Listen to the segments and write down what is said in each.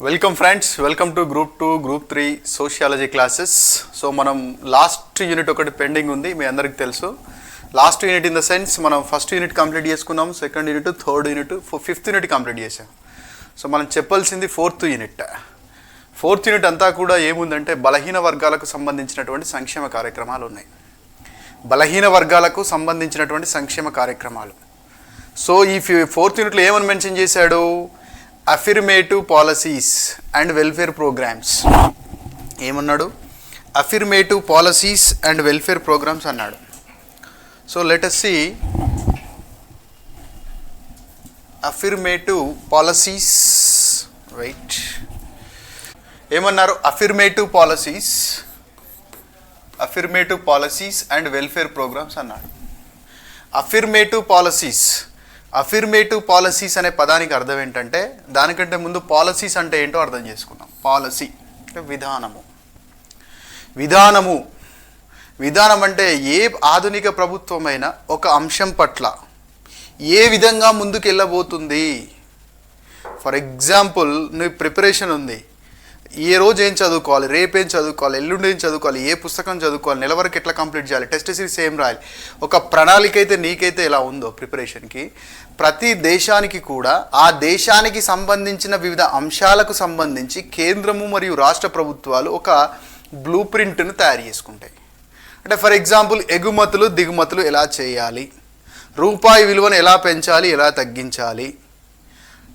Welcome friends, welcome to group 2 group 3 sociology classes. So మనం last unit ఒకటి pending ఉంది, మీ అందరికి తెలుసు. Last unit in the sense మనం ఫస్ట్ యూనిట్ కంప్లీట్ చేసుకున్నాం, second unit, third unit, fifth unit complete చేసాం. So మనం చెప్పాల్సింది ఫోర్త్ యూనిట్. ఫోర్త్ యూనిట్ అంతా కూడా ఏముందంటే బలహీన వర్గాలకు సంబంధించినటువంటి సంక్షేమ కార్యక్రమాలు ఉన్నాయి. బలహీన వర్గాలకు సంబంధించినటువంటి సంక్షేమ కార్యక్రమాలు. సో ఈ ఫోర్త్ యూనిట్లో ఏమని మెన్షన్ చేశాడు? Affirmative policies and welfare programmes. ఏమన్నాడు? Affirmative policies and welfare programmes అన్నాడు. So let us see affirmative policies. Right, ఏమన్నారు? Affirmative policies and welfare programmes అన్నాడు. అఫిర్మేటివ్ పాలసీస్ అనే పదానికి అర్థం ఏంటంటే, దానికంటే ముందు పాలసీస్ అంటే ఏంటో అర్థం చేసుకున్నాం. పాలసీ అంటే విధానం అంటే ఏ ఆధునిక ప్రభుత్వమైనా ఒక అంశం పట్ల ఏ విధంగా ముందుకు వెళ్ళబోతుంది. ఫర్ ఎగ్జాంపుల్, నువ్వు ప్రిపరేషన్ ఉంది, ఏ రోజు ఏం చదువుకోవాలి, రేపు ఏం చదువుకోవాలి, ఎల్లుండి ఏం చదువుకోవాలి, ఏ పుస్తకం చదువుకోవాలి, నెల వరకు ఎట్లా కంప్లీట్ చేయాలి, టెస్ట్ సిరీస్ ఏం రాయాలి, ఒక ప్రణాళిక అయితే నీకైతే ఎలా ఉందో ప్రిపరేషన్కి, ప్రతి దేశానికి కూడా ఆ దేశానికి సంబంధించిన వివిధ అంశాలకు సంబంధించి కేంద్రము మరియు రాష్ట్ర ప్రభుత్వాలు ఒక బ్లూ ప్రింట్ను తయారు చేసుకుంటాయి. అంటే ఫర్ ఎగ్జాంపుల్, ఎగుమతులు దిగుమతులు ఎలా చేయాలి, రూపాయి విలువను ఎలా పెంచాలి, ఎలా తగ్గించాలి,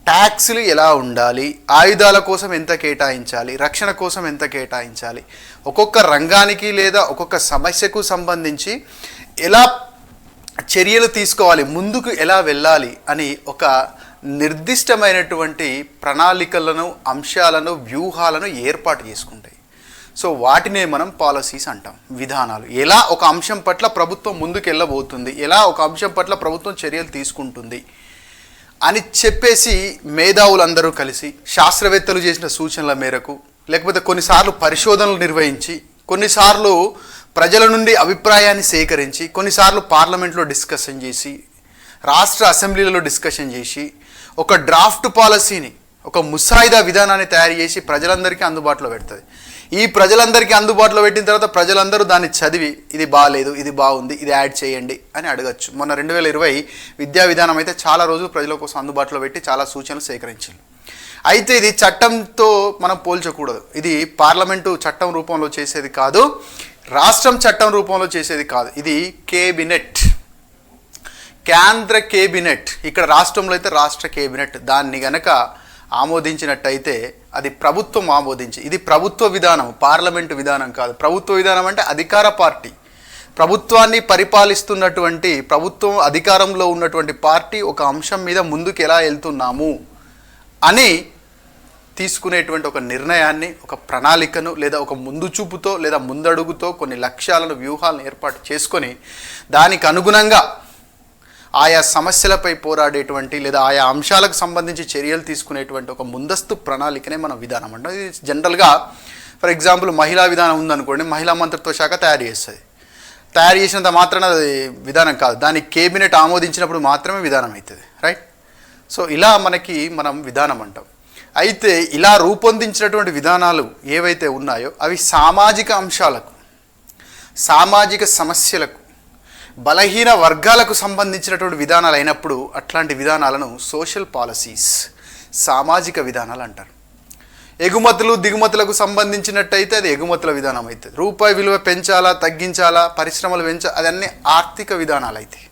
ట్యాక్స్లు ఎలా ఉండాలి, ఆయుధాల కోసం ఎంత కేటాయించాలి, రక్షణ కోసం ఎంత కేటాయించాలి, ఒక్కొక్క రంగానికి లేదా ఒక్కొక్క సమస్యకు సంబంధించి ఎలా చర్యలు తీసుకోవాలి, ముందుకు ఎలా వెళ్ళాలి అని ఒక నిర్దిష్టమైనటువంటి ప్రణాళికలను, అంశాలను, వ్యూహాలను ఏర్పాటు చేసుకుంటాయి. సో వాటినే మనం పాలసీస్ అంటాం, విధానాలు. ఎలా ఒక అంశం పట్ల ప్రభుత్వం ముందుకు వెళ్ళబోతుంది, ఎలా ఒక అంశం పట్ల ప్రభుత్వం చర్యలు తీసుకుంటుంది అని చెప్పేసి మేధావులందరూ కలిసి శాస్త్రవేత్తలు చేసిన సూచనల మేరకు, లేకపోతే కొన్నిసార్లు పరిశోధనలు నిర్వహించి, కొన్నిసార్లు ప్రజల నుండి అభిప్రాయాన్ని సేకరించి, కొన్నిసార్లు పార్లమెంట్లో డిస్కషన్ చేసి, రాష్ట్ర అసెంబ్లీలలో డిస్కషన్ చేసి, ఒక డ్రాఫ్ట్ పాలసీని, ఒక ముసాయిదా విధానాన్ని తయారు చేసి ప్రజలందరికీ అందుబాటులో పెడుతుంది. ఈ ప్రజలందరికీ అందుబాటులో పెట్టిన తర్వాత ప్రజలందరూ దాన్ని చదివి, ఇది బాగాలేదు, ఇది బాగుంది, ఇది యాడ్ చేయండి అని అడగచ్చు. మొన్న 2020 విద్యా విధానం అయితే చాలా రోజులు ప్రజల కోసం అందుబాటులో పెట్టి చాలా సూచనలు సేకరించారు. అయితే ఇది చట్టంతో మనం పోల్చకూడదు. ఇది పార్లమెంటు చట్టం రూపంలో చేసేది కాదు, రాష్ట్రం చట్టం రూపంలో చేసేది కాదు. ఇది కేబినెట్, కేంద్ర కేబినెట్. ఇక్కడ రాష్ట్రంలో అయితే రాష్ట్ర కేబినెట్. దాన్ని గనక ఆమోదించినట్టయితే అది ప్రభుత్వం ఆమోదించి, ఇది ప్రభుత్వ విధానం, పార్లమెంటు విధానం కాదు. ప్రభుత్వ విధానం అంటే అధికార పార్టీ, ప్రభుత్వాన్ని పరిపాలిస్తున్నటువంటి, ప్రభుత్వం అధికారంలో ఉన్నటువంటి పార్టీ ఒక అంశం మీద ముందుకు ఎలా వెళ్తున్నాము అని తీసుకునేటువంటి ఒక నిర్ణయాన్ని, ఒక ప్రణాళికను, లేదా ఒక ముందు చూపుతో లేదా ముందడుగుతో కొన్ని లక్ష్యాలను, వ్యూహాలను ఏర్పాటు చేసుకొని దానికి అనుగుణంగా ఆయా సమస్యలపై పోరాడేటువంటి లేదా ఆయా అంశాలకు సంబంధించి చర్యలు తీసుకునేటువంటి ఒక ముందస్తు ప్రణాళికనే మనం విధానం అంటాం. ఇది జనరల్గా ఫర్ ఎగ్జాంపుల్ మహిళా విధానం ఉందనుకోండి, మహిళా మంత్రిత్వ శాఖ తయారు చేస్తుంది. తయారు చేసినంత మాత్రాన అది విధానం కాదు, దాన్ని కేబినెట్ ఆమోదించినప్పుడు మాత్రమే విధానం అవుతుంది. రైట్? సో ఇలా మనం విధానం అంటాం. అయితే ఇలా రూపొందించినటువంటి విధానాలు ఏవైతే ఉన్నాయో అవి సామాజిక అంశాలకు, సామాజిక సమస్యలకు, బలహీన వర్గాలకు సంబంధించినటువంటి విధానాలు అయినప్పుడు అట్లాంటి విధానాలను సోషల్ పాలసీస్, సామాజిక విధానాలు అంటారు. ఎగుమతులు దిగుమతులకు సంబంధించినట్టయితే అది ఎగుమతుల విధానం అవుతుంది. రూపాయి విలువ పెంచాలా తగ్గించాలా, పరిశ్రమలు అదన్నీ ఆర్థిక విధానాలు అవుతాయి.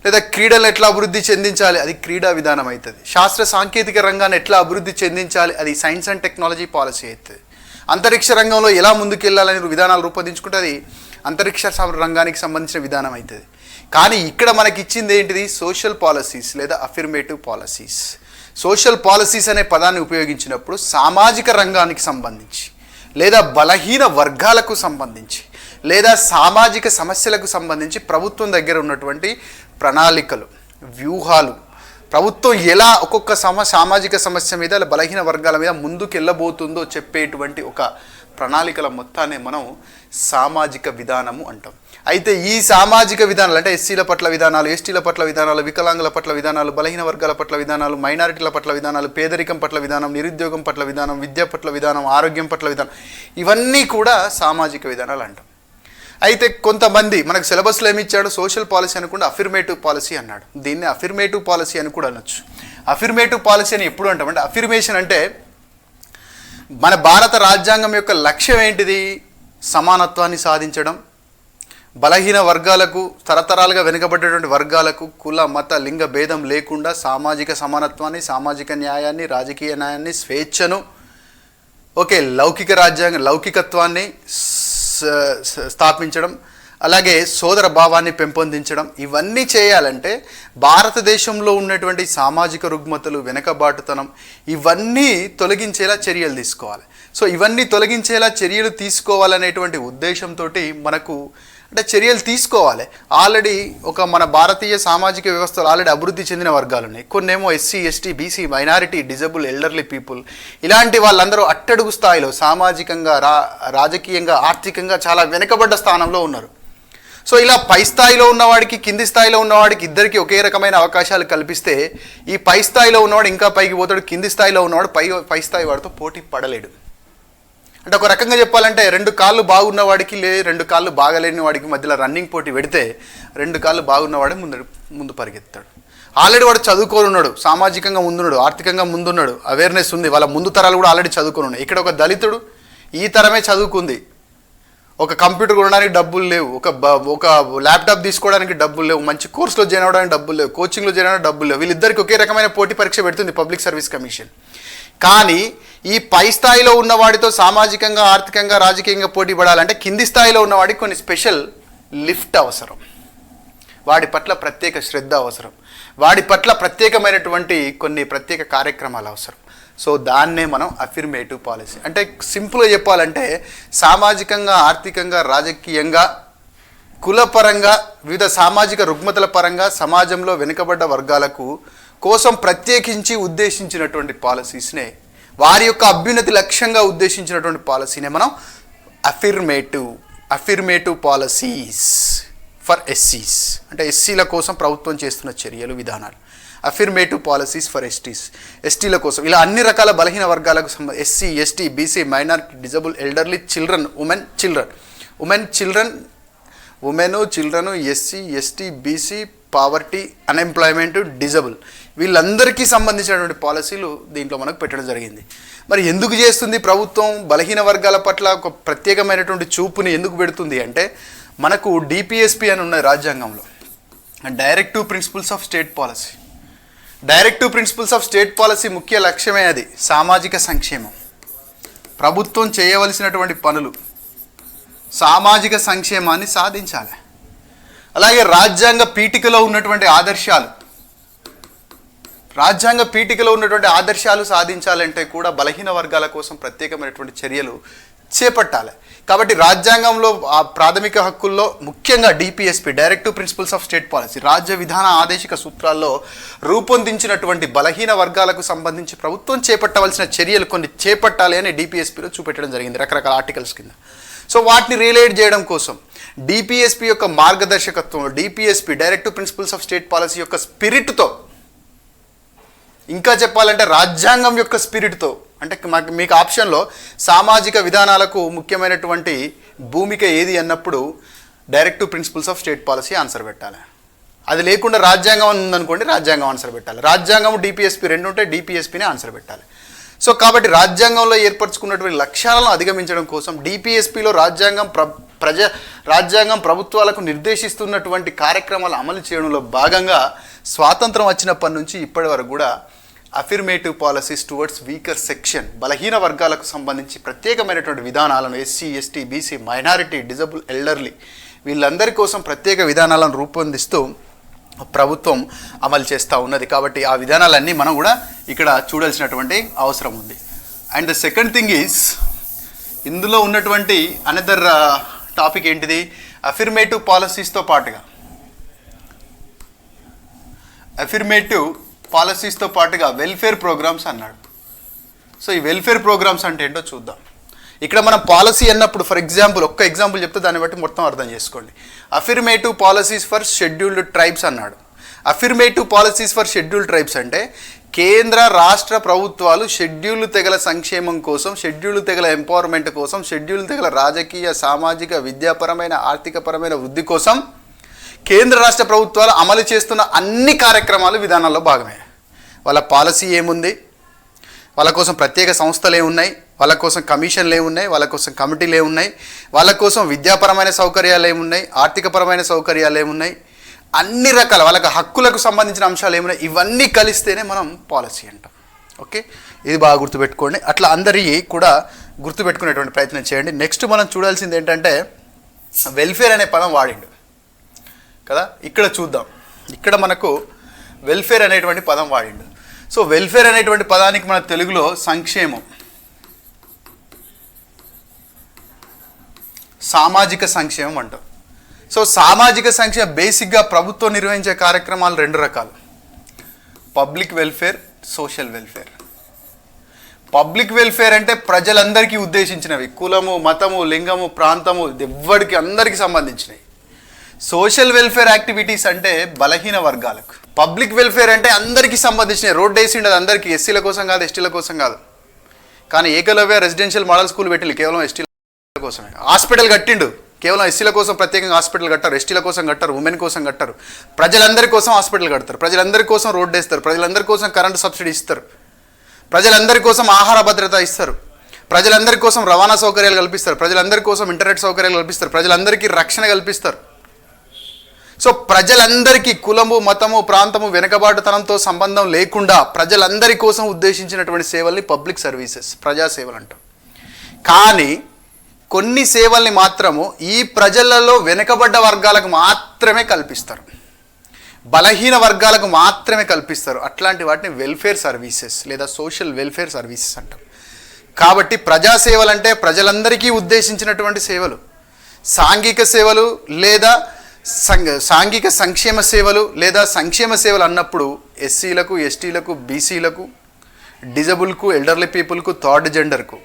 లేదా క్రీడలు ఎట్లా అభివృద్ధి చెందించాలి, అది క్రీడా విధానం అవుతుంది. శాస్త్ర సాంకేతిక రంగాన్ని ఎట్లా అభివృద్ధి చెందించాలి, అది సైన్స్ అండ్ టెక్నాలజీ పాలసీ అవుతుంది. అంతరిక్ష రంగంలో ఎలా ముందుకెళ్ళాలని విధానాలు రూపొందించుకుంటే అది అంతరిక్ష రంగానికి సంబంధించిన విధానం అవుతుంది. కానీ ఇక్కడ మనకి ఇచ్చింది ఏంటిది? సోషల్ పాలసీస్ లేదా అఫిర్మేటివ్ పాలసీస్. సోషల్ పాలసీస్ అనే పదాన్ని ఉపయోగించినప్పుడు సామాజిక రంగానికి సంబంధించి, లేదా బలహీన వర్గాలకు సంబంధించి, లేదా సామాజిక సమస్యలకు సంబంధించి ప్రభుత్వం దగ్గర ఉన్నటువంటి ప్రణాళికలు, వ్యూహాలు, ప్రభుత్వం ఎలా ఒక్కొక్క సామాజిక సమస్య మీద, బలహీన వర్గాల మీద ముందుకు వెళ్ళబోతుందో చెప్పేటువంటి ఒక ప్రణాళికల మొత్తాన్ని మనం సామాజిక విధానము అంటాం. అయితే ఈ సామాజిక విధానాలు అంటే ఎస్సీల పట్ల విధానాలు, ఎస్టీల పట్ల విధానాలు, వికలాంగుల పట్ల విధానాలు, బలహీన వర్గాల పట్ల విధానాలు, మైనారిటీల పట్ల విధానాలు, పేదరికం పట్ల విధానం, నిరుద్యోగం పట్ల విధానం, విద్య పట్ల విధానం, ఆరోగ్యం పట్ల విధానం, ఇవన్నీ కూడా సామాజిక విధానాలు అంటాం. అయితే కొంతమంది మనకు సిలబస్లో ఏమి ఇచ్చాడు, సోషల్ పాలసీ అనకుండా అఫిర్మేటివ్ పాలసీ అన్నాడు. దీన్ని అఫిర్మేటివ్ పాలసీ అని కూడా అనొచ్చు. అఫిర్మేటివ్ పాలసీ అని ఎప్పుడు అంటామంటే, అఫిర్మేషన్ అంటే మన భారత రాజ్యాంగం యొక్క లక్ష్యం ఏంటిది? సమానత్వాన్ని సాధించడం, బలహీన వర్గాలకు, తరతరాలుగా వెనుకబడ్డటువంటి వర్గాలకు కుల మత లింగ భేదం లేకుండా సామాజిక సమానత్వాన్ని, సామాజిక న్యాయాన్ని, రాజకీయ న్యాయాన్ని, స్వేచ్ఛను, లౌకికత్వాన్ని స్థాపించడం, అలాగే సోదర భావాన్ని పెంపొందించడం. ఇవన్నీ చేయాలంటే భారతదేశంలో ఉన్నటువంటి సామాజిక రుగ్మతలు, వెనకబాటుతనం ఇవన్నీ తొలగించేలా చర్యలు తీసుకోవాలి. సో ఇవన్నీ తొలగించేలా చర్యలు తీసుకోవాలనేటువంటి ఉద్దేశంతో మనకు అంటే చర్యలు తీసుకోవాలి. ఆల్రెడీ మన భారతీయ సామాజిక వ్యవస్థలో ఆల్రెడీ అభివృద్ధి చెందిన వర్గాలు ఉన్నాయి. కొన్నేమో SC, ST, BC, minority, disable, elderly people, ఇలాంటి వాళ్ళందరూ అట్టడుగు స్థాయిలో సామాజికంగా, రాజకీయంగా, ఆర్థికంగా చాలా వెనుకబడ్డ స్థానంలో ఉన్నారు. సో ఇలా పై స్థాయిలో ఉన్నవాడికి, కింది స్థాయిలో ఉన్నవాడికి ఇద్దరికి ఒకే రకమైన అవకాశాలు కల్పిస్తే ఈ పై స్థాయిలో ఉన్నవాడు ఇంకా పైకి పోతాడు, కింది స్థాయిలో ఉన్నవాడు పై స్థాయి వాడితో పోటీ పడలేడు. అంటే ఒక రకంగా చెప్పాలంటే 2 కాళ్ళు బాగున్నవాడికి 2 కాళ్ళు బాగలేని వాడికి మధ్యలో రన్నింగ్ పోటీ పెడితే 2 కాళ్ళు బాగున్నవాడే ముందు పరిగెత్తాడు. ఆల్రెడీ వాడు చదువుకొని ఉన్నాడు, సామాజికంగా ముందున్నాడు, ఆర్థికంగా ముందున్నాడు, అవేర్నెస్ ఉంది, వాళ్ళ ముందు తరాలు కూడా ఆల్రెడీ చదువుకొని ఉన్నాయి. ఇక్కడ ఒక దళితుడు ఈ తరమే చదువుకుంది, ఒక కంప్యూటర్ కొనడానికి డబ్బులు లేవు, ఒక ల్యాప్టాప్ తీసుకోవడానికి డబ్బులు లేవు, మంచి కోర్సులో జాయిన్ అవ్వడానికి డబ్బులు లేవు, కోచింగ్లో జాయిన్ అవ్వడానికి డబ్బులు లేవు. వీళ్ళిద్దరికి ఒకే రకమైన పోటీ పరీక్ష పెడుతుంది పబ్లిక్ సర్వీస్ కమిషన్. కానీ ఈ పై స్థాయిలో ఉన్నవాడితో సామాజికంగా, ఆర్థికంగా, రాజకీయంగా పోటీ పడాలంటే కింది స్థాయిలో ఉన్నవాడికి కొన్ని స్పెషల్ లిఫ్ట్ అవసరం, వాడి పట్ల ప్రత్యేక శ్రద్ధ అవసరం, వాడి పట్ల ప్రత్యేకమైనటువంటి కొన్ని ప్రత్యేక కార్యక్రమాలు అవసరం. సో దాన్నే మనం అఫిర్మేటివ్ పాలసీ అంటే. సింపుల్గా చెప్పాలంటే సామాజికంగా, ఆర్థికంగా, రాజకీయంగా, కులపరంగా, వివిధ సామాజిక రుగ్మతల పరంగా సమాజంలో వెనుకబడ్డ వర్గాలకు కోసం ప్రత్యేకించి ఉద్దేశించినటువంటి పాలసీస్నే, వారి యొక్క అభ్యున్నతి లక్ష్యంగా ఉద్దేశించినటువంటి పాలసీనే మనం అఫిర్మేటివ్ పాలసీస్ ఫర్ ఎస్సీస్ అంటే ఎస్సీల కోసం ప్రభుత్వం చేస్తున్న చర్యలు, విధానాలు. అఫిర్మేటివ్ పాలసీస్ ఫర్ ఎస్టీల కోసం ఇలా అన్ని రకాల బలహీన వర్గాలకు SC, ST, BC, minority, disable, elderly, children, children, SC, ST, BC, poverty, unemployment, disable, వీళ్ళందరికీ సంబంధించినటువంటి పాలసీలు దీంట్లో మనకు పెట్టడం జరిగింది. మరి ఎందుకు చేస్తుంది ప్రభుత్వం? బలహీన వర్గాల పట్ల ఒక ప్రత్యేకమైనటువంటి చూపుని ఎందుకు పెడుతుంది అంటే, మనకు డిపిఎస్పి అని ఉన్నది రాజ్యాంగంలో, directive principles of state policy. Directive principles of state policy ముఖ్య లక్ష్యమే అది సామాజిక సంక్షేమం. ప్రభుత్వం చేయవలసినటువంటి పనులు సామాజిక సంక్షేమాన్ని సాధించాలి. అలాగే రాజ్యాంగ పీఠికలో ఉన్నటువంటి ఆదర్శాలు సాధించాలంటే కూడా బలహీన వర్గాల కోసం ప్రత్యేకమైనటువంటి చర్యలు చేపట్టాలి. కాబట్టి రాజ్యాంగంలో ఆ ప్రాథమిక హక్కుల్లో ముఖ్యంగా DPSP, directive principles of state policy, రాజ్య విధాన ఆదేశిక సూత్రాల్లో రూపొందించినటువంటి బలహీన వర్గాలకు సంబంధించి ప్రభుత్వం చేపట్టవలసిన చర్యలు కొన్ని చేపట్టాలి అని డిపిఎస్పిలో చూపెట్టడం జరిగింది రకరకాల ఆర్టికల్స్ కింద. సో వాటిని రియలైట్ చేయడం కోసం డిపిఎస్పి యొక్క మార్గదర్శకత్వం, DPSP directive principles of state policy యొక్క స్పిరిట్తో, ఇంకా చెప్పాలంటే రాజ్యాంగం యొక్క స్పిరిట్తో, అంటే మీకు ఆప్షన్లో సామాజిక విధానాలకు ముఖ్యమైనటువంటి భూమిక ఏది అన్నప్పుడు directive principles of state policy answer పెట్టాలి. అది లేకుండా రాజ్యాంగం ఉందనుకోండి, రాజ్యాంగం ఆన్సర్ పెట్టాలి. రాజ్యాంగం, డిపిఎస్పి రెండు ఉంటే డిపిఎస్పినే ఆన్సర్ పెట్టాలి. సో కాబట్టి రాజ్యాంగంలో ఏర్పరచుకున్నటువంటి లక్ష్యాలను అధిగమించడం కోసం డిపిఎస్పిలో రాజ్యాంగం ప్రభుత్వాలకు నిర్దేశిస్తున్నటువంటి కార్యక్రమాలు అమలు చేయడంలో భాగంగా స్వాతంత్రం వచ్చినప్పటి నుంచి ఇప్పటి వరకు కూడా అఫిర్మేటివ్ పాలసీస్ టువర్డ్స్ వీకర్ సెక్షన్, బలహీన వర్గాలకు సంబంధించి ప్రత్యేకమైనటువంటి విధానాలను SC, ST, BC, minority, disable, elderly వీళ్ళందరి కోసం ప్రత్యేక విధానాలను రూపొందిస్తూ ప్రభుత్వం అమలు చేస్తూ ఉన్నది. కాబట్టి ఆ విధానాలన్నీ మనం కూడా ఇక్కడ చూడాల్సినటువంటి అవసరం ఉంది. And the second thing is, ఇందులో ఉన్నటువంటి అనదర్ టాపిక్ ఏంటిది, అఫిర్మేటివ్ పాలసీస్తో పాటుగా వెల్ఫేర్ ప్రోగ్రామ్స్ అన్నాడు. సో ఈ వెల్ఫేర్ ప్రోగ్రామ్స్ అంటే ఏంటో చూద్దాం. ఇక్కడ మనం పాలసీ అన్నప్పుడు ఫర్ ఎగ్జాంపుల్ ఒక్క ఎగ్జాంపుల్ చెప్తే దాన్ని బట్టి మొత్తం అర్థం చేసుకోండి. అఫిర్మేటివ్ పాలసీస్ ఫర్ షెడ్యూల్డ్ ట్రైబ్స్ అన్నాడు. Affirmative policies for scheduled tribes అంటే కేంద్ర రాష్ట్ర ప్రభుత్వాలు షెడ్యూల్డ్ తెగల సంక్షేమం కోసం, షెడ్యూల్డ్ తెగల ఎంపవర్మెంట్ కోసం, షెడ్యూల్డ్ తెగల రాజకీయ, సామాజిక, విద్యాపరమైన, ఆర్థికపరమైన వృద్ధి కోసం కేంద్ర రాష్ట్ర ప్రభుత్వాలు అమలు చేస్తున్న అన్ని కార్యక్రమాలు విధానాల్లో భాగమే. వాళ్ళ పాలసీ ఏముంది, వాళ్ళ కోసం ప్రత్యేక సంస్థలు ఏమున్నాయి, వాళ్ళ కోసం కమిషన్లు ఏమున్నాయి, వాళ్ళ కోసం కమిటీలు ఏమున్నాయి, వాళ్ళ కోసం విద్యాపరమైన సౌకర్యాలు ఏమున్నాయి, ఆర్థికపరమైన సౌకర్యాలు ఏమున్నాయి, అన్ని రకాల వాళ్ళకి హక్కులకు సంబంధించిన అంశాలు ఏమున్నాయి, ఇవన్నీ కలిస్తేనే మనం పాలసీ అంటాం. ఓకే, ఇది బాగా గుర్తుపెట్టుకోండి. అట్లా అందరికీ కూడా గుర్తుపెట్టుకునేటువంటి ప్రయత్నం చేయండి. నెక్స్ట్ మనం చూడాల్సింది ఏంటంటే వెల్ఫేర్ అనే పదం వాడిండు కదా. ఇక్కడ చూద్దాం, ఇక్కడ మనకు వెల్ఫేర్ అనేటువంటి పదం వాడిండు. సో వెల్ఫేర్ అనేటువంటి పదానికి మన తెలుగులో సంక్షేమం, సామాజిక సంక్షేమం అంటాం. సో సామాజిక సంక్షేమం బేసిక్గా ప్రభుత్వం నిర్వహించే కార్యక్రమాలు రెండు రకాలు: public welfare, social welfare. Public welfare అంటే ప్రజలందరికీ ఉద్దేశించినవి, కులము, మతము, లింగము, ప్రాంతము ఎవ్వడికి అందరికీ సంబంధించినవి. సోషల్ వెల్ఫేర్ యాక్టివిటీస్ అంటే బలహీన వర్గాలకు. పబ్లిక్ వెల్ఫేర్ అంటే అందరికీ సంబంధించినవి. రోడ్డు వేసిండు అది అందరికీ, ఎస్సీల కోసం కాదు, ఎస్టీల కోసం కాదు. కానీ ఏకలవ్య రెసిడెన్షియల్ మోడల్ స్కూల్ పెట్టిండు కేవలం ఎస్టీల కోసమే. హాస్పిటల్ కట్టిండు కేవలం ఎస్సీల కోసం, ప్రత్యేకంగా హాస్పిటల్ కట్టారు. ఎస్టీల కోసం కట్టారు, ఉమెన్ కోసం కట్టారు. ప్రజలందరి కోసం హాస్పిటల్ కడతారు, ప్రజలందరి కోసం రోడ్డు వేస్తారు, ప్రజలందరి కోసం కరెంటు సబ్సిడీ ఇస్తారు, ప్రజలందరి కోసం ఆహార భద్రత ఇస్తారు, ప్రజలందరి కోసం రవాణా సౌకర్యాలు కల్పిస్తారు, ప్రజలందరి కోసం ఇంటర్నెట్ సౌకర్యాలు కల్పిస్తారు, ప్రజలందరికీ రక్షణ కల్పిస్తారు. సో ప్రజలందరికీ కులము, మతము, ప్రాంతము, వెనుకబాటుతనంతో సంబంధం లేకుండా ప్రజలందరి కోసం ఉద్దేశించినటువంటి సేవల్ని పబ్లిక్ సర్వీసెస్, ప్రజాసేవలు అంటాం. కానీ కొన్ని సేవల్ని మాత్రము ఈ ప్రజలలో వెనుకబడ్డ వర్గాలకు మాత్రమే కల్పిస్తారు, బలహీన వర్గాలకు మాత్రమే కల్పిస్తారు. అట్లాంటి వాటిని వెల్ఫేర్ సర్వీసెస్ లేదా సోషల్ వెల్ఫేర్ సర్వీసెస్ అంటాం. కాబట్టి ప్రజాసేవలు అంటే ప్రజలందరికీ ఉద్దేశించినటువంటి సేవలు. సాంఘిక సేవలు లేదా సాంఘిక సంక్షేమ సేవలు లేదా సంక్షేమ సేవలు అన్నప్పుడు ఎస్సీలకు, ఎస్టీలకు, బీసీలకు, డిజబుల్కు, ఎల్డర్లీ పీపుల్కు, థర్డ్ జెండర్కు,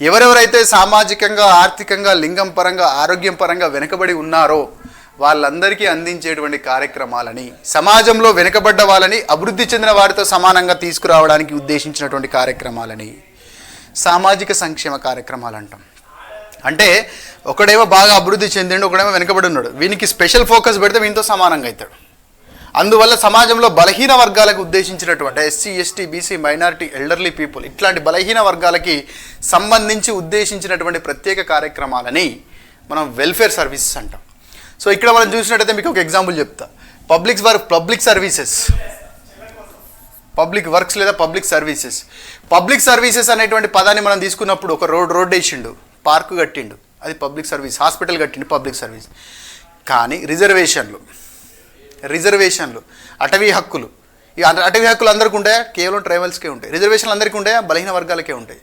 ఎవరెవరైతే సామాజికంగా, ఆర్థికంగా, లింగం పరంగా, ఆరోగ్యం పరంగా వెనుకబడి ఉన్నారో వాళ్ళందరికీ అందించేటువంటి కార్యక్రమాలని, సమాజంలో వెనుకబడ్డ వాళ్ళని అభివృద్ధి చెందిన వారితో సమానంగా తీసుకురావడానికి ఉద్దేశించినటువంటి కార్యక్రమాలని సామాజిక సంక్షేమ కార్యక్రమాలు అంటాం. అంటే ఒకడేమో బాగా అభివృద్ధి చెందిండు, ఒకడేమో వెనుకబడి ఉన్నాడు, వీనికి స్పెషల్ ఫోకస్ పెడితే వీనితో సమానంగా అవుతాడు. అందువల్ల సమాజంలో బలహీన వర్గాలకు ఉద్దేశించినటువంటి SC, ST, BC, minority, elderly people ఇట్లాంటి బలహీన వర్గాలకి సంబంధించి ఉద్దేశించినటువంటి ప్రత్యేక కార్యక్రమాలని మనం వెల్ఫేర్ సర్వీసెస్ అంటాం. సో ఇక్కడ మనం చూసినట్టయితే మీకు ఒక ఎగ్జాంపుల్ చెప్తా. పబ్లిక్ సర్వీసెస్, పబ్లిక్ వర్క్స్ లేదా పబ్లిక్ సర్వీసెస్. పబ్లిక్ సర్వీసెస్ అనేటువంటి పదాన్ని మనం తీసుకున్నప్పుడు ఒక రోడ్ వేసిండు, పార్కు కట్టిండు, అది పబ్లిక్ సర్వీస్. హాస్పిటల్ కట్టిండు, పబ్లిక్ సర్వీస్. కానీ రిజర్వేషన్లు, అటవీ హక్కులు, ఈ అటవీ హక్కులు అందరికీ ఉంటాయా? కేవలం ట్రైబల్స్కే ఉంటాయి. రిజర్వేషన్లు అందరికీ ఉంటాయా? బలహీన వర్గాలకే ఉంటాయి.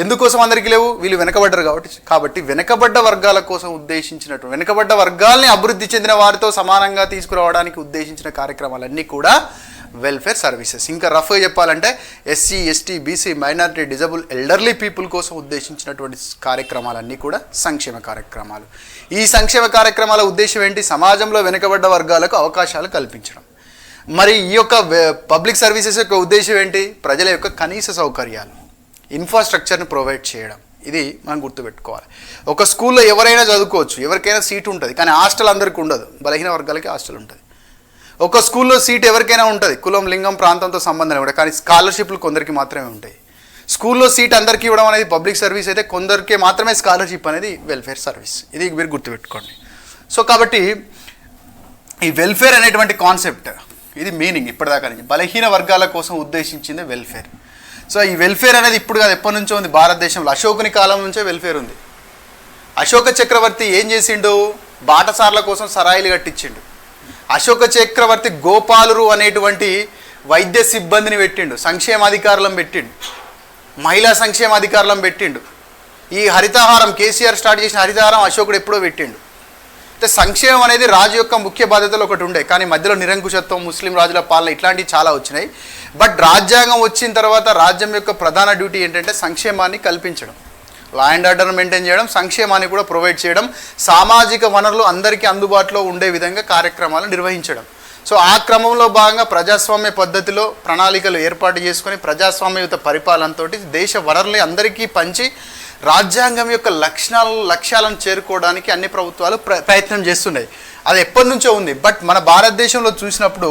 ఎందుకోసం అందరికీ లేవు? వీళ్ళు వెనకబడ్డారు కాబట్టి వెనకబడ్డ వర్గాల కోసం ఉద్దేశించినట్టు, వెనకబడ్డ వర్గాల్ని అభివృద్ధి చెందిన వారితో సమానంగా తీసుకురావడానికి ఉద్దేశించిన కార్యక్రమాలన్నీ కూడా వెల్ఫేర్ సర్వీసెస్. ఇంకా రఫ్గా చెప్పాలంటే SC, ST, BC, minority, disable, elderly people కోసం ఉద్దేశించినటువంటి కార్యక్రమాలన్నీ కూడా సంక్షేమ కార్యక్రమాలు. ఈ సంక్షేమ కార్యక్రమాల ఉద్దేశం ఏంటి? సమాజంలో వెనుకబడ్డ వర్గాలకు అవకాశాలు కల్పించడం. మరి ఈ యొక్క పబ్లిక్ సర్వీసెస్ యొక్క ఉద్దేశం ఏంటి? ప్రజల యొక్క కనీస సౌకర్యాలు, ఇన్ఫ్రాస్ట్రక్చర్ని ప్రొవైడ్ చేయడం. ఇది మనం గుర్తుపెట్టుకోవాలి. ఒక స్కూల్లో ఎవరైనా చదువుకోవచ్చు, ఎవరికైనా సీటు ఉంటుంది, కానీ హాస్టల్ అందరికీ ఉండదు. బలహీన వర్గాలకి హాస్టల్ ఉంటుంది. ఒక స్కూల్లో సీట్ ఎవరికైనా ఉంటుంది, కులం, లింగం, ప్రాంతంతో సంబంధం కూడా, కానీ స్కాలర్షిప్లు కొందరికి మాత్రమే ఉంటాయి. స్కూల్లో సీట్ అందరికీ ఇవ్వడం అనేది పబ్లిక్ సర్వీస్ అయితే, కొందరికే మాత్రమే స్కాలర్షిప్ అనేది వెల్ఫేర్ సర్వీస్. ఇది మీరు గుర్తుపెట్టుకోండి. సో కాబట్టి ఈ వెల్ఫేర్ అనేటువంటి కాన్సెప్ట్, ఇది మీనింగ్ ఇప్పటిదాకా నుంచి బలహీన వర్గాల కోసం ఉద్దేశించింది వెల్ఫేర్. సో ఈ వెల్ఫేర్ అనేది ఇప్పుడు కాదు, ఎప్పటి నుంచో ఉంది భారతదేశంలో. అశోకుని కాలం నుంచే వెల్ఫేర్ ఉంది. అశోక చక్రవర్తి ఏం చేసిండు? బాటసార్ల కోసం సరాయిలు కట్టించిండు. అశోక చక్రవర్తి గోపాలురు అనేటువంటి వైద్య సిబ్బందిని పెట్టిండు, సంక్షేమాధికారులను పెట్టిండు, మహిళా సంక్షేమాధికారులను పెట్టిండు. ఈ హరితహారం, కేసీఆర్ స్టార్ట్ చేసిన హరితహారం అశోకుడు ఎప్పుడో పెట్టిండు. అంటే సంక్షేమం అనేది రాజు యొక్క ముఖ్య బాధ్యతలు ఒకటి ఉండే, కానీ మధ్యలో నిరంకుశత్వం, ముస్లిం రాజుల పాలన ఇట్లాంటివి చాలా వచ్చినాయి. బట్ రాజ్యాంగం వచ్చిన తర్వాత రాజ్యం యొక్క ప్రధాన డ్యూటీ ఏంటంటే సంక్షేమాన్ని కల్పించడం. లా అండ్ ఆర్డర్ మెయింటైన్ చేయడం, సంక్షేమాన్ని కూడా ప్రొవైడ్ చేయడం, సామాజిక వనరులు అందరికీ అందుబాటులో ఉండే విధంగా కార్యక్రమాలు నిర్వహించడం. సో ఆ క్రమంలో భాగంగా ప్రజాస్వామ్య పద్ధతిలో ప్రణాళికలు ఏర్పాటు చేసుకొని ప్రజాస్వామ్యయుత పరిపాలనతో దేశ వనరుల్ని అందరికీ పంచి రాజ్యాంగం యొక్క లక్ష్యాలను చేరుకోవడానికి అన్ని ప్రభుత్వాలు ప్రయత్నం చేస్తున్నాయి. అది ఎప్పటి నుంచో ఉంది. బట్ మన భారతదేశంలో చూసినప్పుడు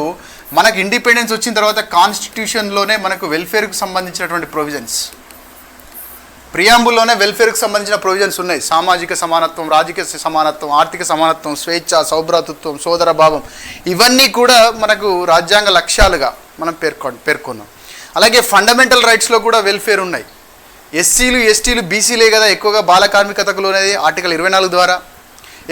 మనకు ఇండిపెండెన్స్ వచ్చిన తర్వాత కాన్స్టిట్యూషన్లోనే మనకు వెల్ఫేర్కు సంబంధించినటువంటి ప్రొవిజన్స్, ప్రియాంబుల్లోనే వెల్ఫేర్కి సంబంధించిన ప్రొవిజన్స్ ఉన్నాయి. సామాజిక సమానత్వం, రాజకీయ సమానత్వం, ఆర్థిక సమానత్వం, స్వేచ్ఛ, సౌభ్రాతృత్వం, సోదరభావం, ఇవన్నీ కూడా మనకు రాజ్యాంగ లక్ష్యాలుగా మనం పేర్కొన్నాం. అలాగే ఫండమెంటల్ రైట్స్లో కూడా వెల్ఫేర్ ఉన్నాయి. ఎస్సీలు, ఎస్టీలు, బీసీలే కదా ఎక్కువగా బాల కార్మికతకు లోనయ్యేది ఆర్టికల్ 24 ద్వారా.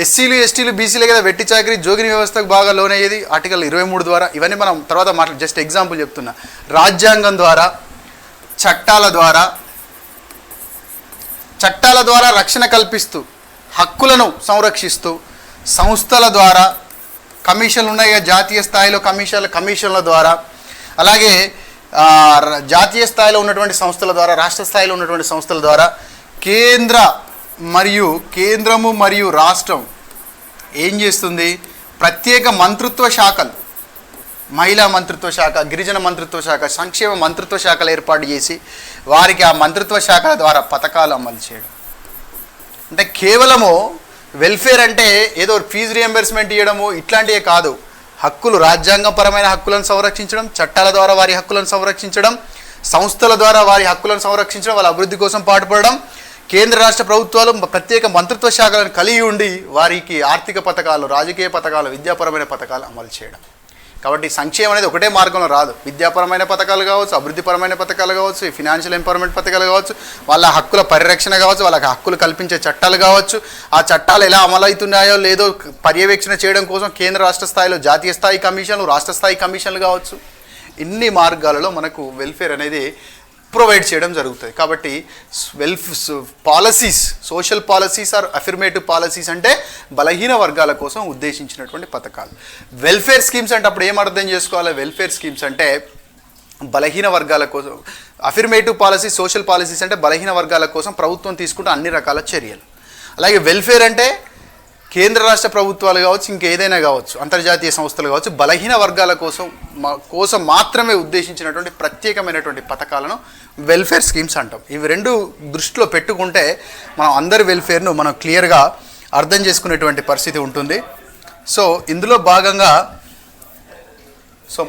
ఎస్సీలు, ఎస్టీలు, బీసీలే కదా వెట్టి చాకరీ, జోగిని వ్యవస్థకు బాగా లోనయ్యేది ఆర్టికల్ 23 ద్వారా. ఇవన్నీ మనం తర్వాత జస్ట్ ఎగ్జాంపుల్ చెప్తున్నా. రాజ్యాంగం ద్వారా, చట్టాల ద్వారా రక్షణ కల్పిస్తూ, హక్కులను సంరక్షిస్తూ, సంస్థల ద్వారా కమిషన్లు ఉన్నాయి, జాతీయ స్థాయిలో కమిషన్ల ద్వారా, అలాగే జాతీయ స్థాయిలో ఉన్నటువంటి సంస్థల ద్వారా, రాష్ట్ర స్థాయిలో ఉన్నటువంటి సంస్థల ద్వారా, కేంద్రము మరియు రాష్ట్రం ఏం చేస్తుంది, ప్రత్యేక మంత్రిత్వ శాఖలు, మహిళా మంత్రిత్వ శాఖ, గిరిజన మంత్రిత్వ శాఖ, సంక్షేమ మంత్రిత్వ శాఖలు ఏర్పాటు చేసి వారికి ఆ మంత్రిత్వ శాఖల ద్వారా పథకాలు అమలు చేయడం. అంటే కేవలము వెల్ఫేర్ అంటే ఏదో ఫీజు రియంబర్స్మెంట్ ఇవ్వడము ఇట్లాంటివే కాదు. హక్కులు, రాజ్యాంగపరమైన హక్కులను సంరక్షించడం, చట్టాల ద్వారా వారి హక్కులను సంరక్షించడం, సంస్థల ద్వారా వారి హక్కులను సంరక్షించడం, వాళ్ళ అభివృద్ధి కోసం పాటుపడడం, కేంద్ర రాష్ట్ర ప్రభుత్వాలు ప్రత్యేక మంత్రిత్వ శాఖలను కలిగి ఉండి వారికి ఆర్థిక పథకాలు, రాజకీయ పథకాలు, విద్యాపరమైన పథకాలు అమలు చేయడం. కాబట్టి సంక్షేమం అనేది ఒకటే మార్గంలో రాదు. విద్యాపరమైన పథకాలు కావచ్చు, అభివృద్ధిపరమైన పథకాలు కావచ్చు, ఫినాన్షియల్ ఎంపవర్మెంట్ పథకాలు కావచ్చు, వాళ్ళ హక్కుల పరిరక్షణ కావచ్చు, వాళ్ళకి హక్కులు కల్పించే చట్టాలు కావచ్చు, ఆ చట్టాలు ఎలా అమలవుతున్నాయో లేదో పర్యవేక్షణ చేయడం కోసం కేంద్ర రాష్ట్ర స్థాయిలో జాతీయ స్థాయి కమిషన్లు, రాష్ట్ర స్థాయి కమిషన్లు కావచ్చు. ఇన్ని మార్గాలలో మనకు వెల్ఫేర్ అనేది ప్రొవైడ్ చేయడం జరుగుతుంది. కాబట్టి policies, social policies or affirmative policies అంటే బలహీన వర్గాల కోసం ఉద్దేశించినటువంటి పథకాలు. వెల్ఫేర్ స్కీమ్స్ అంటే అప్పుడు ఏం అర్థం చేసుకోవాలి? వెల్ఫేర్ స్కీమ్స్ అంటే బలహీన వర్గాల కోసం, అఫర్మేటివ్ పాలసీస్, సోషల్ పాలసీస్ అంటే బలహీన వర్గాల కోసం ప్రభుత్వం తీసుకుంటే అన్ని రకాల చర్యలు. అలాగే వెల్ఫేర్ అంటే కేంద్ర రాష్ట్ర ప్రభుత్వాలు కావచ్చు, ఇంకేదైనా కావచ్చు, అంతర్జాతీయ సంస్థలు కావచ్చు, బలహీన వర్గాల కోసం మాత్రమే ఉద్దేశించినటువంటి ప్రత్యేకమైనటువంటి పథకాలను వెల్ఫేర్ స్కీమ్స్ అంటాం. ఇవి రెండు దృష్టిలో పెట్టుకుంటే మనం అందరి వెల్ఫేర్ను మనం క్లియర్గా అర్థం చేసుకునేటువంటి పరిస్థితి ఉంటుంది. సో ఇందులో భాగంగా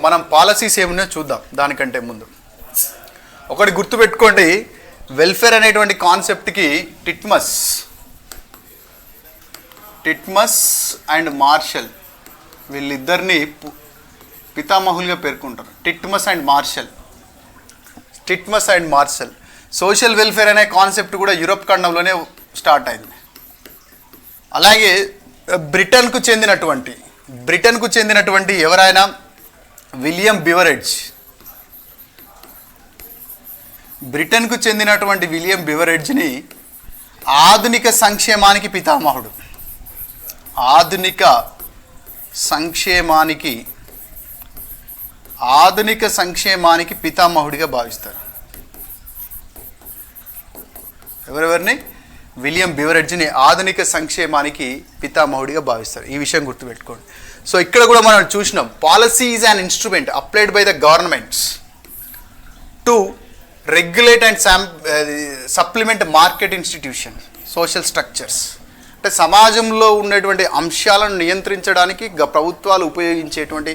మనం పాలసీస్ ఏమున్నాయో చూద్దాం. దానికంటే ముందు ఒకటి గుర్తుపెట్టుకోండి, వెల్ఫేర్ అనేటువంటి కాన్సెప్ట్కి టిట్మస్ అండ్ మార్షల్ వీళ్ళిద్దరిని పితామహులుగా పేర్కొంటారు. టిట్మస్ అండ్ మార్షల్. సోషల్ వెల్ఫేర్ అనే కాన్సెప్ట్ కూడా యూరోప్ ఖండంలోనే స్టార్ట్ అయింది. అలాగే బ్రిటన్కు చెందినటువంటి ఎవరైనా విలియం బివరెడ్జ్ని ఆధునిక సంక్షేమానికి పితామహుడిగా భావిస్తారు. ఎవరెవరిని? విలియం బివరెడ్జ్ని ఆధునిక సంక్షేమానికి పితామహుడిగా భావిస్తారు. ఈ విషయం గుర్తుపెట్టుకోండి. సో ఇక్కడ కూడా మనం చూసినాం, policy is an instrument applied by the governments to regulate and supplement market institution, social structures. అంటే సమాజంలో ఉండేటువంటి అంశాలను నియంత్రించడానికి ప్రభుత్వాలు ఉపయోగించేటువంటి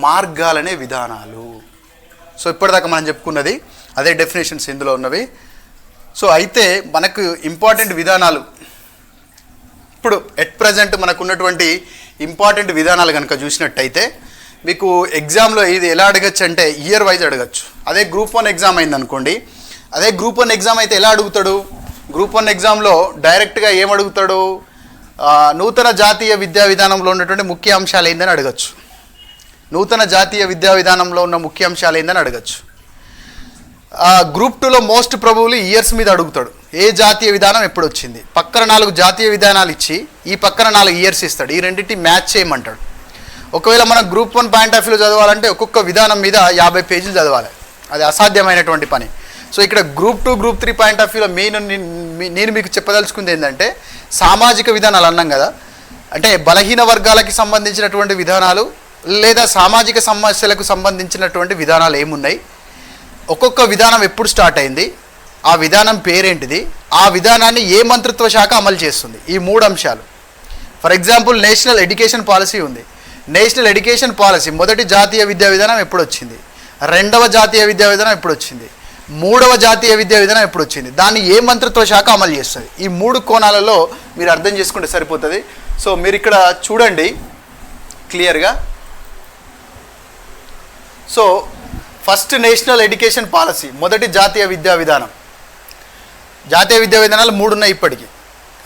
మార్గాలనే విధానాలు. సో ఇప్పటిదాకా మనం చెప్పుకున్నది అదే డెఫినేషన్స్ ఇందులో ఉన్నవి. సో అయితే మనకు ఇంపార్టెంట్ విధానాలు, ఇప్పుడు ఎట్ ప్రజెంట్ మనకు ఉన్నటువంటి ఇంపార్టెంట్ విధానాలు కనుక చూసినట్టయితే మీకు ఎగ్జామ్లో ఇది ఎలా అడగచ్చు అంటే ఇయర్ వైజ్ అడగచ్చు. అదే గ్రూప్ 1 ఎగ్జామ్ అయిందనుకోండి, అదే గ్రూప్ 1 ఎగ్జామ్ అయితే ఎలా అడుగుతాడు? గ్రూప్ 1 ఎగ్జామ్లో డైరెక్ట్గా ఏం అడుగుతాడు? నూతన జాతీయ విద్యా విధానంలో ఉన్నటువంటి ముఖ్య అంశాలు ఏందని అడగచ్చు. గ్రూప్ 2లో మోస్ట్ ప్రాబబ్లీ ఇయర్స్ మీద అడుగుతాడు. ఏ జాతీయ విధానం ఎప్పుడు వచ్చింది? పక్కన 4 జాతీయ విధానాలు ఇచ్చి ఈ పక్కన 4 ఇయర్స్ ఇస్తాడు. ఈ రెండింటి మ్యాచ్ చేయమంటాడు. ఒకవేళ మనం గ్రూప్ 1 పాయింట్ ఆఫ్ వ్యూలో చదవాలంటే ఒక్కొక్క విధానం మీద 50 పేజీలు చదవాలి. అది అసాధ్యమైనటువంటి పని. సో ఇక్కడ గ్రూప్ 2 గ్రూప్ 3 పాయింట్ ఆఫ్ వ్యూలో నేను మీకు చెప్పదలుచుకుంది ఏంటంటే సామాజిక విధానాలు అన్నాం కదా, అంటే బలహీన వర్గాలకి సంబంధించినటువంటి విధానాలు లేదా సామాజిక సమస్యలకు సంబంధించినటువంటి విధానాలు ఏమున్నాయి, ఒక్కొక్క విధానం ఎప్పుడు స్టార్ట్ అయింది, ఆ విధానం పేరేంటిది, ఆ విధానాన్ని ఏ మంత్రిత్వ శాఖ అమలు చేస్తుంది, ఈ 3 అంశాలు. For example national education policy ఉంది. నేషనల్ ఎడ్యుకేషన్ పాలసీ మొదటి జాతీయ విద్యా విధానం ఎప్పుడు వచ్చింది, రెండవ జాతీయ విద్యా విధానం ఎప్పుడు వచ్చింది, మూడవ జాతీయ విద్యా విధానం ఎప్పుడు వచ్చింది, దాన్ని ఏ మంత్రిత్వ శాఖ అమలు చేస్తుంది. ఈ 3 కోణాలలో మీరు అర్థం చేసుకుంటే సరిపోతుంది. సో మీరు ఇక్కడ చూడండి క్లియర్గా. So first national education policy మొదటి జాతీయ విద్యా విధానం. జాతీయ విద్యా విధానాలు 3 ఉన్నాయి ఇప్పటికీ,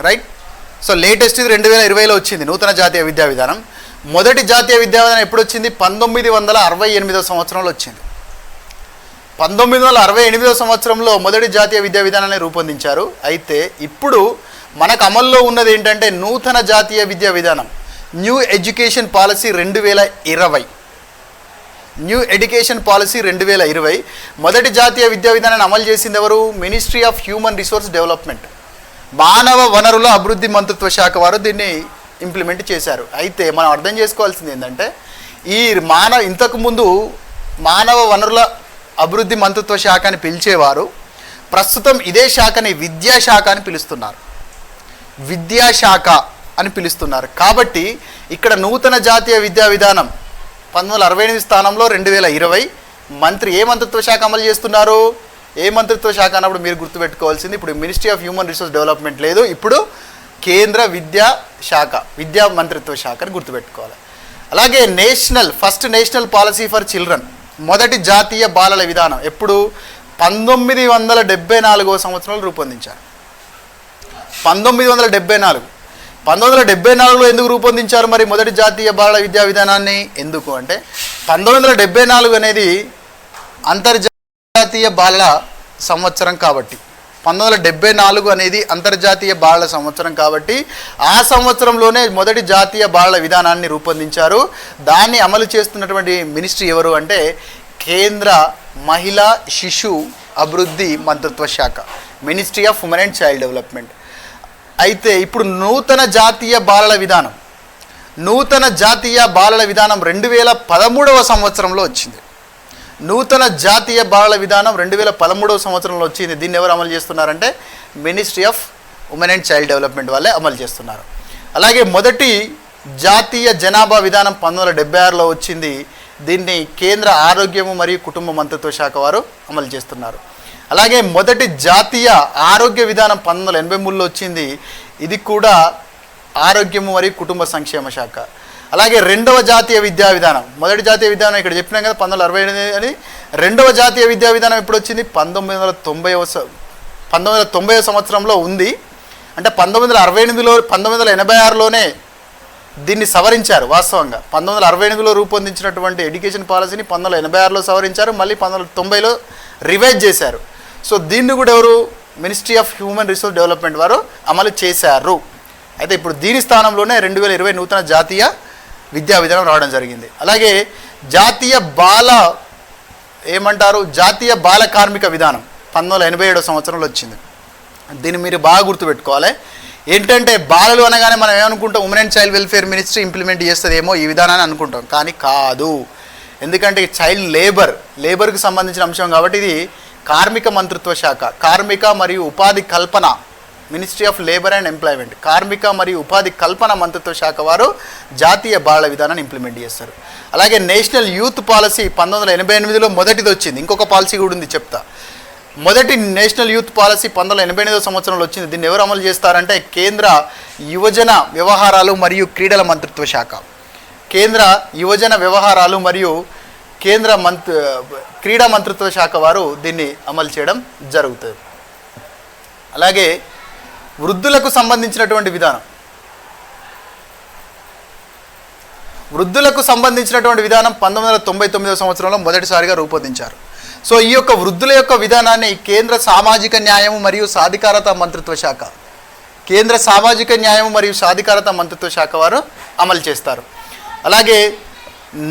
రైట్. సో లేటెస్ట్ ఇది 2020లో వచ్చింది నూతన జాతీయ విద్యా విధానం. మొదటి జాతీయ విద్యా విధానం ఎప్పుడు వచ్చింది, 1968 సంవత్సరంలో వచ్చింది. 1968 సంవత్సరంలో మొదటి జాతీయ విద్యా విధానాన్ని రూపొందించారు. అయితే ఇప్పుడు మనకు అమల్లో ఉన్నది ఏంటంటే నూతన జాతీయ విద్యా విధానం, new education policy 2020. New education policy 2020 మొదటి జాతీయ విద్యా విధానాన్ని అమలు చేసింది ఎవరు, ministry of human resource development, మానవ వనరుల అభివృద్ధి మంత్రిత్వ శాఖ వారు దీన్ని ఇంప్లిమెంట్ చేశారు. అయితే మనం అర్థం చేసుకోవాల్సింది ఏంటంటే ఇంతకుముందు మానవ వనరుల అభివృద్ధి మంత్రిత్వ శాఖ అని పిలిచేవారు, ప్రస్తుతం ఇదే శాఖని విద్యాశాఖ అని పిలుస్తున్నారు. విద్యాశాఖ అని పిలుస్తున్నారు. కాబట్టి ఇక్కడ నూతన జాతీయ విద్యా విధానం 1968 స్థానంలో 2020 ఏ మంత్రిత్వ శాఖ అమలు చేస్తున్నారు, ఏ మంత్రిత్వ శాఖ అన్నప్పుడు మీరు గుర్తుపెట్టుకోవాల్సింది ఇప్పుడు ministry of human resource development లేదు, ఇప్పుడు కేంద్ర విద్యా శాఖ, విద్యా మంత్రిత్వ శాఖని గుర్తుపెట్టుకోవాలి. అలాగే first national policy for children మొదటి జాతీయ బాలల విధానం ఎప్పుడు 1974 సంవత్సరంలో రూపొందించారు. 1974లో ఎందుకు రూపొందించారు మరి మొదటి జాతీయ బాలల విద్యా విధానాన్ని? ఎందుకు అంటే 1974 అనేది అంతర్జాతీయ బాలల సంవత్సరం కాబట్టి, 1974 అనేది అంతర్జాతీయ బాలల సంవత్సరం కాబట్టి ఆ సంవత్సరంలోనే మొదటి జాతీయ బాలల విధానాన్ని రూపొందించారు. దాన్ని అమలు చేస్తున్నటువంటి మినిస్ట్రీ ఎవరు అంటే కేంద్ర మహిళా శిశు అభివృద్ధి మంత్రిత్వ శాఖ, ministry of women and child development. అయితే ఇప్పుడు నూతన జాతీయ బాలల విధానం 2013 సంవత్సరంలో వచ్చింది. నూతన జాతీయ బాలల విధానం 2013 సంవత్సరంలో వచ్చింది. దీన్ని ఎవరు అమలు చేస్తున్నారంటే ministry of women and child development వాళ్ళే అమలు చేస్తున్నారు. అలాగే మొదటి జాతీయ జనాభా విధానం 1976లో వచ్చింది. దీన్ని కేంద్ర ఆరోగ్యము మరియు కుటుంబ మంత్రిత్వ శాఖ వారు అమలు చేస్తున్నారు. అలాగే మొదటి జాతీయ ఆరోగ్య విధానం 1983లో వచ్చింది. ఇది కూడా ఆరోగ్యము మరియు కుటుంబ సంక్షేమ శాఖ. అలాగే రెండవ జాతీయ విద్యా విధానం, మొదటి జాతీయ విధానం ఇక్కడ చెప్పినాం కదా 1968 అని. రెండవ జాతీయ విద్యా విధానం ఎప్పుడు వచ్చింది, 1990 సంవత్సరంలో ఉంది. అంటే 1986లోనే దీన్ని సవరించారు. వాస్తవంగా 1968లో రూపొందించినటువంటి ఎడ్యుకేషన్ పాలసీని 1986లో సవరించారు, మళ్ళీ 1990లో రివైజ్ చేశారు. సో దీన్ని కూడా ఎవరు, ministry of human resource development వారు అమలు చేశారు. అయితే ఇప్పుడు దీని స్థానంలోనే 2020 నూతన జాతీయ విద్యా విధానం రావడం జరిగింది. అలాగే జాతీయ బాల కార్మిక విధానం 1987 సంవత్సరంలో వచ్చింది. దీన్ని మీరు బాగా గుర్తుపెట్టుకోవాలి. ఏంటంటే బాలలు అనగానే మనం ఏమనుకుంటాం, women and child welfare ministry implement చేస్తుందేమో ఈ విధానాన్ని అనుకుంటాం, కానీ కాదు. ఎందుకంటే చైల్డ్ లేబర్కి సంబంధించిన అంశం కాబట్టి ఇది కార్మిక మంత్రిత్వ శాఖ, కార్మిక మరియు ఉపాధి కల్పన, ministry of labour and employment, కార్మిక మరియు ఉపాధి కల్పన మంత్రిత్వ శాఖ వారు జాతీయ బాలల విధానాన్ని ఇంప్లిమెంట్ చేస్తారు. అలాగే నేషనల్ యూత్ పాలసీ 1988లో మొదటిది వచ్చింది. ఇంకొక పాలసీ కూడా ఉంది, చెప్తా. మొదటి నేషనల్ యూత్ పాలసీ 1988 సంవత్సరంలో వచ్చింది. దీన్ని ఎవరు అమలు చేస్తారంటే కేంద్ర యువజన వ్యవహారాలు మరియు క్రీడల మంత్రిత్వ శాఖ, కేంద్ర యువజన వ్యవహారాలు మరియు క్రీడా మంత్రిత్వ శాఖ వారు దీన్ని అమలు చేయడం జరుగుతుంది. అలాగే వృద్ధులకు సంబంధించినటువంటి విధానం, 1999 సంవత్సరంలో మొదటిసారిగా రూపొందించారు. సో ఈ యొక్క వృద్ధుల యొక్క విధానాన్ని కేంద్ర సామాజిక న్యాయం మరియు సాధికారత మంత్రిత్వ శాఖ, కేంద్ర సామాజిక న్యాయం మరియు సాధికారత మంత్రిత్వ శాఖ వారు అమలు చేస్తారు. అలాగే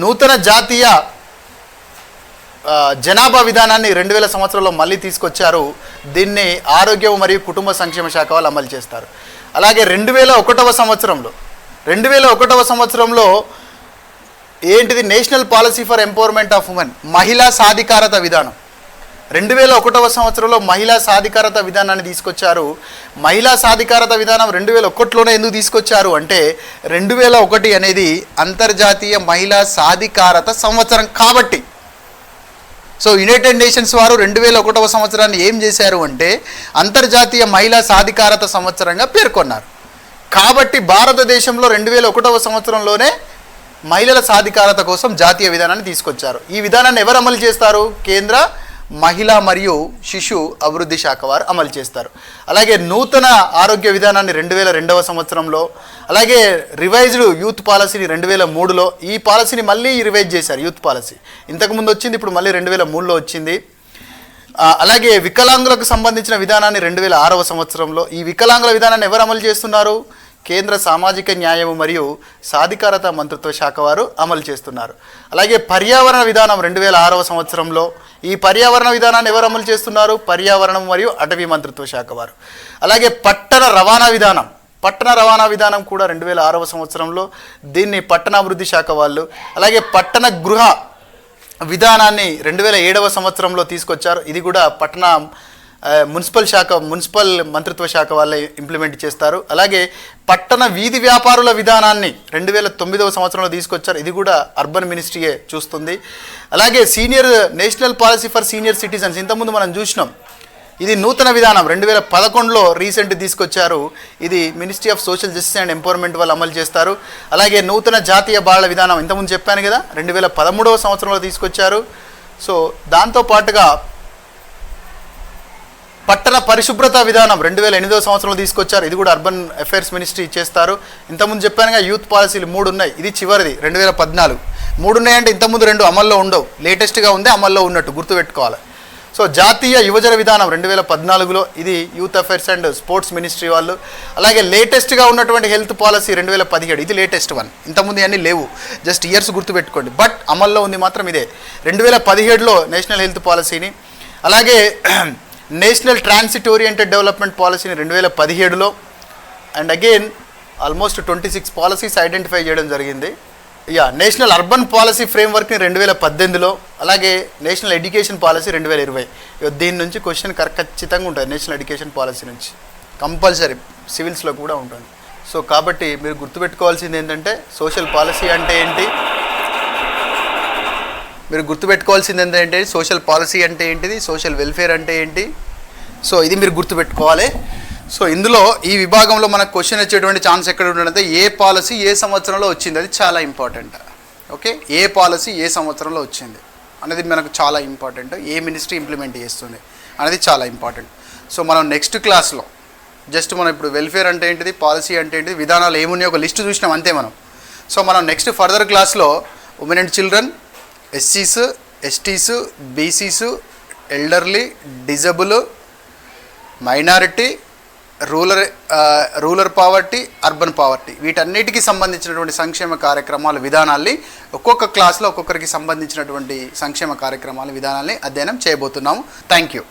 నూతన జాతీయ జనాభా విధానాన్ని 2000 సంవత్సరంలో మళ్ళీ తీసుకొచ్చారు. దీన్ని ఆరోగ్యం మరియు కుటుంబ సంక్షేమ శాఖ వాళ్ళు అమలు చేస్తారు. అలాగే 2001వ సంవత్సరంలో ఏంటిది national policy for empowerment of women, మహిళా సాధికారత విధానం. 2001వ సంవత్సరంలో మహిళా సాధికారత విధానాన్ని తీసుకొచ్చారు. మహిళా సాధికారత విధానం 2001లోనే ఎందుకు తీసుకొచ్చారు అంటే 2001 అనేది అంతర్జాతీయ మహిళా సాధికారత సంవత్సరం కాబట్టి. సో యునైటెడ్ నేషన్స్ వారు 2001వ సంవత్సరాన్ని ఏం చేశారు అంటే అంతర్జాతీయ మహిళా సాధికారత సంవత్సరంగా పేర్కొన్నారు. కాబట్టి భారతదేశంలో 2001వ సంవత్సరంలోనే మహిళల సాధికారత కోసం జాతీయ విధానాన్ని తీసుకొచ్చారు. ఈ విధానాన్ని ఎవరు అమలు చేస్తారు? కేంద్ర మహిళా మరియు శిశు అభివృద్ధి శాఖ వారు అమలు చేస్తారు. అలాగే నూతన ఆరోగ్య విధానాన్ని 2002వ సంవత్సరంలో, అలాగే రివైజ్డ్ యూత్ పాలసీని 2003లో, ఈ పాలసీని మళ్ళీ రివైజ్ చేశారు. యూత్ పాలసీ ఇంతకుముందు వచ్చింది, ఇప్పుడు మళ్ళీ 2003లో వచ్చింది. అలాగే వికలాంగులకు సంబంధించిన విధానాన్ని 2006వ సంవత్సరంలో, ఈ వికలాంగుల విధానాన్ని ఎవరు అమలు చేస్తున్నారు? కేంద్ర సామాజిక న్యాయం మరియు సాధికారత మంత్రిత్వ శాఖ వారు అమలు చేస్తున్నారు. అలాగే పర్యావరణ విధానం 2006వ సంవత్సరంలో, ఈ పర్యావరణ విధానాన్ని ఎవరు అమలు చేస్తున్నారు? పర్యావరణం మరియు అటవీ మంత్రిత్వ శాఖ వారు. అలాగే పట్టణ రవాణా విధానం కూడా 2006వ సంవత్సరంలో, దీన్ని పట్టణాభివృద్ధి శాఖ వాళ్ళు. అలాగే పట్టణ గృహ విధానాన్ని 2007వ సంవత్సరంలో తీసుకొచ్చారు. ఇది కూడా మున్సిపల్ మంత్రిత్వ శాఖ వాళ్ళే ఇంప్లిమెంట్ చేస్తారు. అలాగే పట్టణ వీధి వ్యాపారుల విధానాన్ని 2009వ సంవత్సరంలో తీసుకొచ్చారు. ఇది కూడా అర్బన్ మినిస్ట్రీయే చూస్తుంది. అలాగే national policy for senior citizens ఇంతకుముందు మనం చూసినాం. ఇది నూతన విధానం 2011లో రీసెంట్ తీసుకొచ్చారు. ఇది ministry of social justice and empowerment వాళ్ళు అమలు చేస్తారు. అలాగే నూతన జాతీయ బాలల విధానం ఇంతకుముందు చెప్పాను కదా, 2013వ సంవత్సరంలో తీసుకొచ్చారు. సో దాంతోపాటుగా పట్టణ పరిశుభ్రత విధానం 2008వ సంవత్సరంలో తీసుకొచ్చారు. ఇది కూడా అర్బన్ అఫైర్స్ మినిస్ట్రీ చేస్తారు. ఇంతకుముందు చెప్పానుగా యూత్ పాలసీలు 3 ఉన్నాయి, ఇది చివరిది 2014. 3 ఉన్నాయంటే ఇంతకుముందు 2 అమల్లో ఉండవు, లేటెస్ట్గా ఉంది అమల్లో ఉన్నట్టు గుర్తుపెట్టుకోవాలి. సో జాతీయ యువజన విధానం 2014లో, ఇది youth affairs and sports ministry వాళ్ళు. అలాగే లేటెస్ట్గా ఉన్నటువంటి హెల్త్ పాలసీ 2017, ఇది లేటెస్ట్ వన్. ఇంతకుముందు అన్నీ లేవు, జస్ట్ ఇయర్స్ గుర్తుపెట్టుకోండి. బట్ అమల్లో ఉంది మాత్రం ఇదే 2017లో నేషనల్ హెల్త్ పాలసీని. అలాగే నేషనల్ ట్రాన్సిట్ ఓరియంటెడ్ డెవలప్మెంట్ పాలసీని 2017లో. And again almost 26 policies identify చేయడం జరిగింది. నేషనల్ అర్బన్ పాలసీ ఫ్రేమ్వర్క్ని 2018లో. అలాగే నేషనల్ ఎడ్యుకేషన్ పాలసీ 2020. దీని నుంచి క్వశ్చన్ ఖచ్చితంగా ఉంటుంది, నేషనల్ ఎడ్యుకేషన్ పాలసీ నుంచి కంపల్సరీ సివిల్స్లో కూడా ఉంటుంది. సో కాబట్టి మీరు గుర్తుపెట్టుకోవాల్సింది ఏంటంటే సోషల్ పాలసీ అంటే ఏంటి, సోషల్ పాలసీ అంటే ఏంటిది, సోషల్ వెల్ఫేర్ అంటే ఏంటి. సో ఇది మీరు గుర్తుపెట్టుకోవాలి. సో ఇందులో ఈ విభాగంలో మనకు క్వశ్చన్ వచ్చేటువంటి ఛాన్స్ ఎక్కడ ఉంటుందంటే ఏ పాలసీ ఏ సంవత్సరంలో వచ్చింది, అది చాలా ఇంపార్టెంట్. ఓకే, ఏ పాలసీ ఏ సంవత్సరంలో వచ్చింది అనేది మనకు చాలా ఇంపార్టెంట్. ఏ మినిస్ట్రీ ఇంప్లిమెంట్ చేస్తుంది అనేది చాలా ఇంపార్టెంట్. సో మనం నెక్స్ట్ క్లాస్లో జస్ట్ మనం ఇప్పుడు వెల్ఫేర్ అంటే ఏంటిది, పాలసీ అంటే ఏంటిది, విధానాలు ఏమున్నాయో ఒక లిస్ట్ చూసినాం అంతే మనం. సో మనం నెక్స్ట్ ఫర్దర్ క్లాస్లో ఉమెన్ అండ్ చిల్డ్రన్, ఎస్సీస్, STs, BCs, elderly, disable, minority, rural poverty, urban poverty, వీటన్నిటికీ సంబంధించినటువంటి సంక్షేమ కార్యక్రమాల విధానాల్ని ఒక్కొక్క క్లాస్లో ఒక్కొక్కరికి సంబంధించినటువంటి సంక్షేమ కార్యక్రమాల విధానాల్ని అధ్యయనం చేయబోతున్నాము. Thank you.